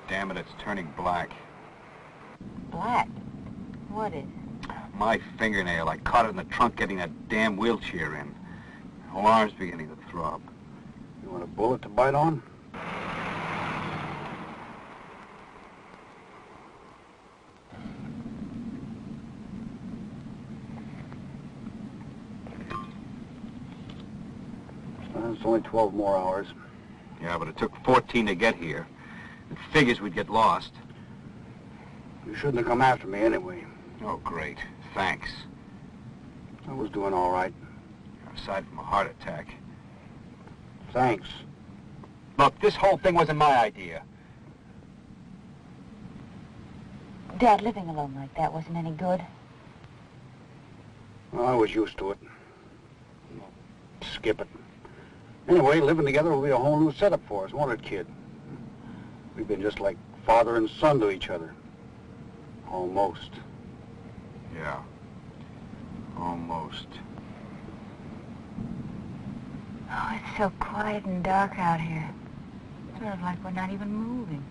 Damn it, it's turning black. Black? What is? My fingernail. I caught it in the trunk getting that damn wheelchair in. The whole arm's beginning to throb. You want a bullet to bite on? It's only 12 more hours. Yeah, but it took 14 to get here. It figures we'd get lost. You shouldn't have come after me anyway. Oh, great. Thanks. I was doing all right. Aside from a heart attack. Thanks. Look, this whole thing wasn't my idea. Dad, living alone like that wasn't any good. Well, I was used to it. Skip it. Anyway, living together will be a whole new setup for us, won't it, kid? We've been just like father and son to each other. Almost. Yeah. Almost. Oh, it's so quiet and dark out here. Sort of like we're not even moving.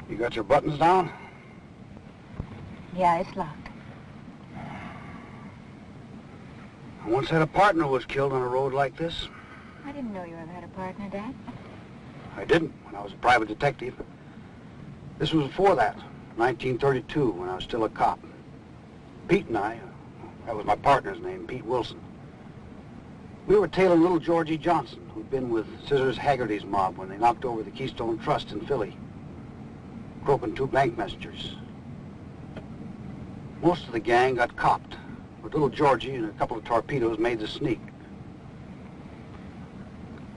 You got your buttons down? Yeah, it's locked. I once had a partner who was killed on a road like this. I didn't know you ever had a partner, Dad. I didn't when I was a private detective. This was before that, 1932, when I was still a cop. Pete and I, that was my partner's name, Pete Wilson. We were tailing little Georgie Johnson, who'd been with Scissors Haggerty's mob when they knocked over the Keystone Trust in Philly, broken 2 bank messengers. Most of the gang got copped, but little Georgie and a couple of torpedoes made the sneak.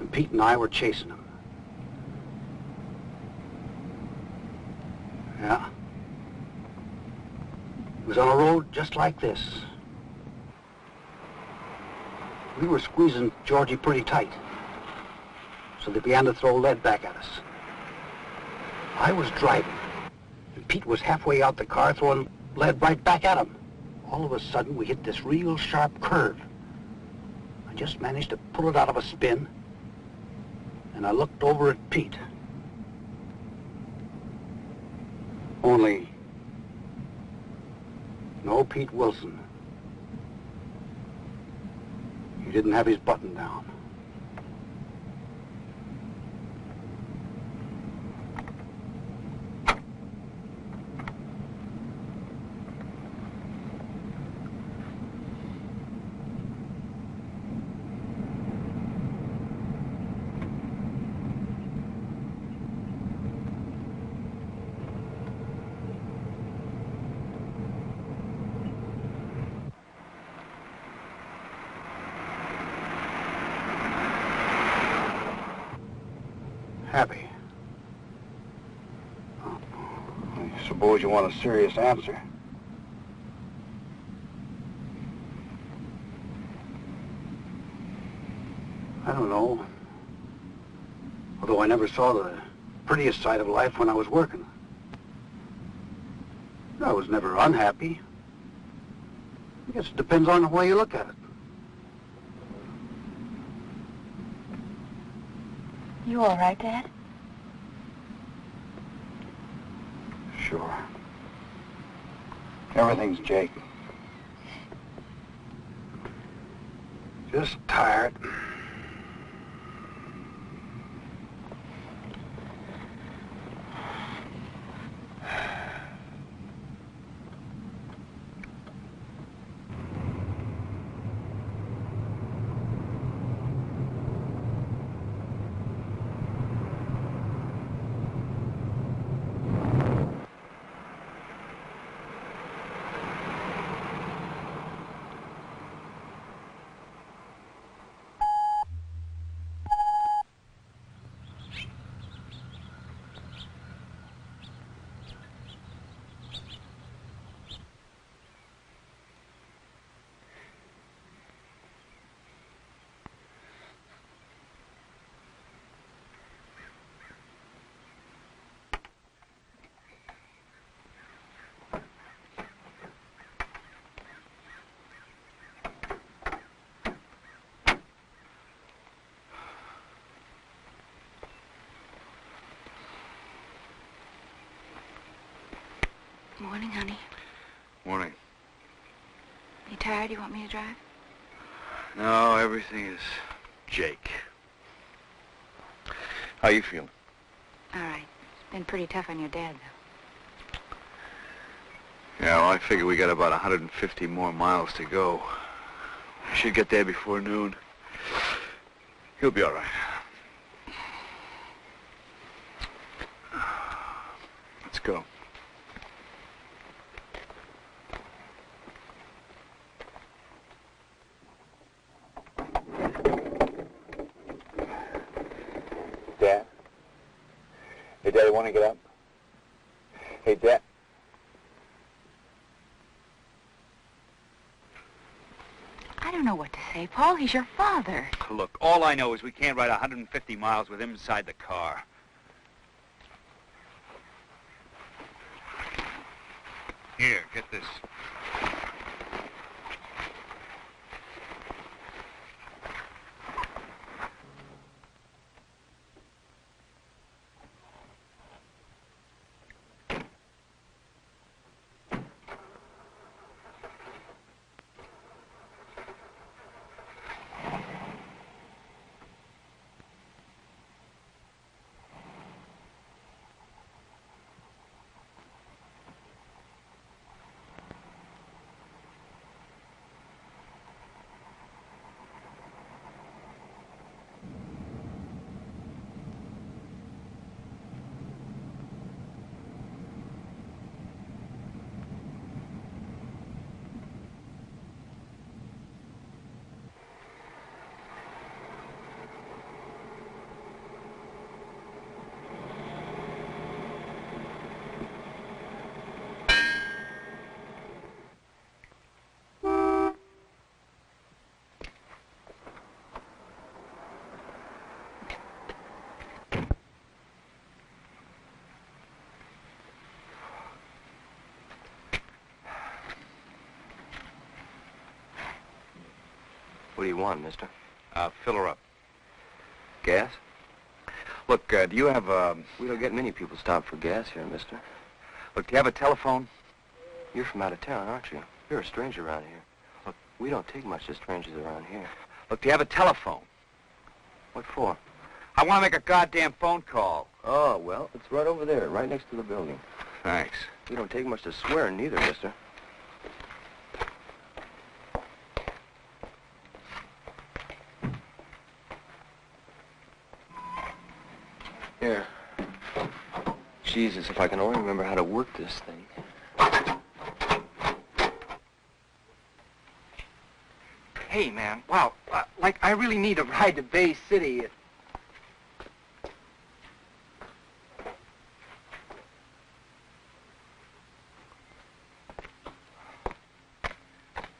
And Pete and I were chasing them. Yeah. It was on a road just like this. We were squeezing Georgie pretty tight, so they began to throw lead back at us. I was driving, and Pete was halfway out the car throwing lead right back at him. All of a sudden, we hit this real sharp curve. I just managed to pull it out of a spin, and I looked over at Pete. Only, no Pete Wilson. He didn't have his button down. Happy. I suppose you want a serious answer. I don't know. Although I never saw the prettiest side of life when I was working. I was never unhappy. I guess it depends on the way you look at it. You all right, Dad? Sure. Everything's Jake. Just tired. Morning, honey. Morning. You tired? You want me to drive? No, everything is Jake. How you feeling? All right. It's been pretty tough on your dad, though. Yeah, well, I figure we got about 150 more miles to go. We should get there before noon. He'll be all right. Let's go. Dad? Hey, Daddy, want to get up? Hey, Dad? I don't know what to say, Paul. He's your father. Look, all I know is we can't ride 150 miles with him inside the car. Here, get this. What do you want, mister? Fill her up. Gas? Look, do you have, We don't get many people stop for gas here, mister. Look, do you have a telephone? You're from out of town, aren't you? You're a stranger around here. Look, we don't take much to strangers around here. Look, do you have a telephone? What for? I want to make a goddamn phone call. Oh, well, it's right over there, right next to the building. Thanks. You don't take much to swearing neither, mister. Here. Jesus, if I can only remember how to work this thing. Hey, man, wow, like, I really need a ride to Bay City.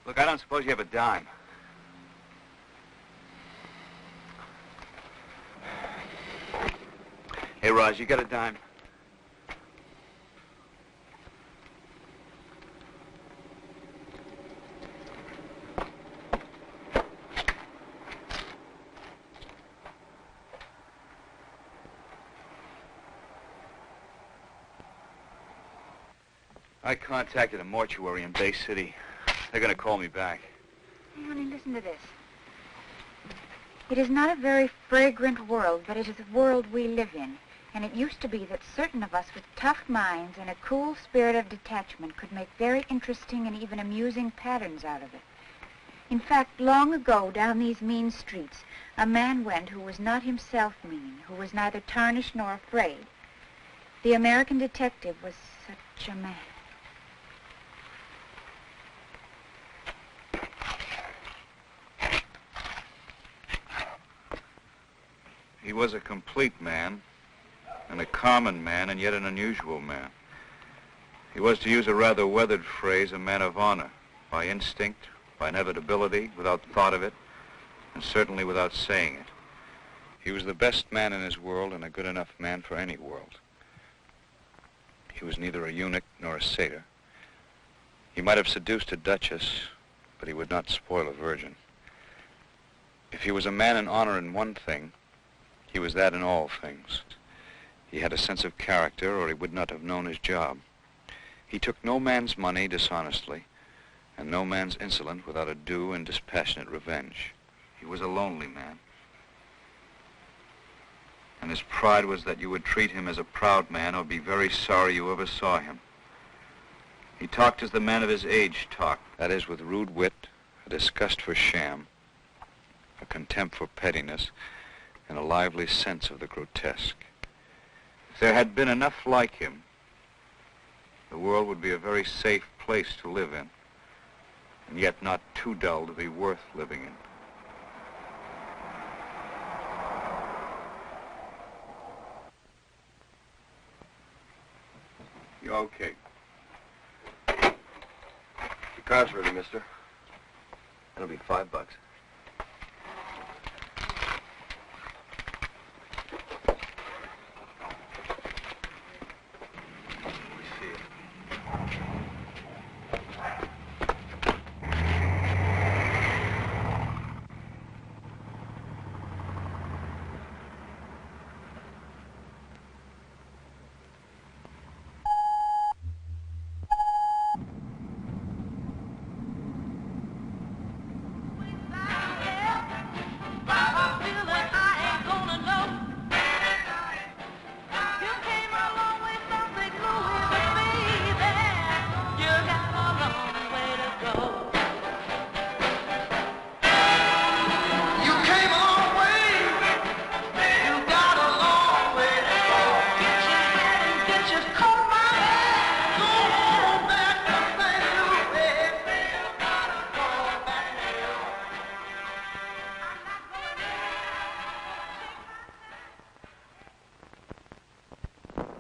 Look, I don't suppose you have a dime. Hey, Raj, you got a dime? I contacted a mortuary in Bay City. They're going to call me back. Hey, honey, listen to this. It is not a very fragrant world, but it is a world we live in. And it used to be that certain of us with tough minds and a cool spirit of detachment could make very interesting and even amusing patterns out of it. In fact, long ago, down these mean streets, a man went who was not himself mean, who was neither tarnished nor afraid. The American detective was such a man. He was a complete man, and a common man, and yet an unusual man. He was, to use a rather weathered phrase, a man of honor, by instinct, by inevitability, without thought of it, and certainly without saying it. He was the best man in his world and a good enough man for any world. He was neither a eunuch nor a satyr. He might have seduced a duchess, but he would not spoil a virgin. If he was a man in honor in one thing, he was that in all things. He had a sense of character, or he would not have known his job. He took no man's money dishonestly, and no man's insolence without a due and dispassionate revenge. He was a lonely man. And his pride was that you would treat him as a proud man or be very sorry you ever saw him. He talked as the man of his age talked, that is, with rude wit, a disgust for sham, a contempt for pettiness, and a lively sense of the grotesque. If there had been enough like him, the world would be a very safe place to live in, and yet not too dull to be worth living in. You okay? The car's ready, mister. That'll be $5.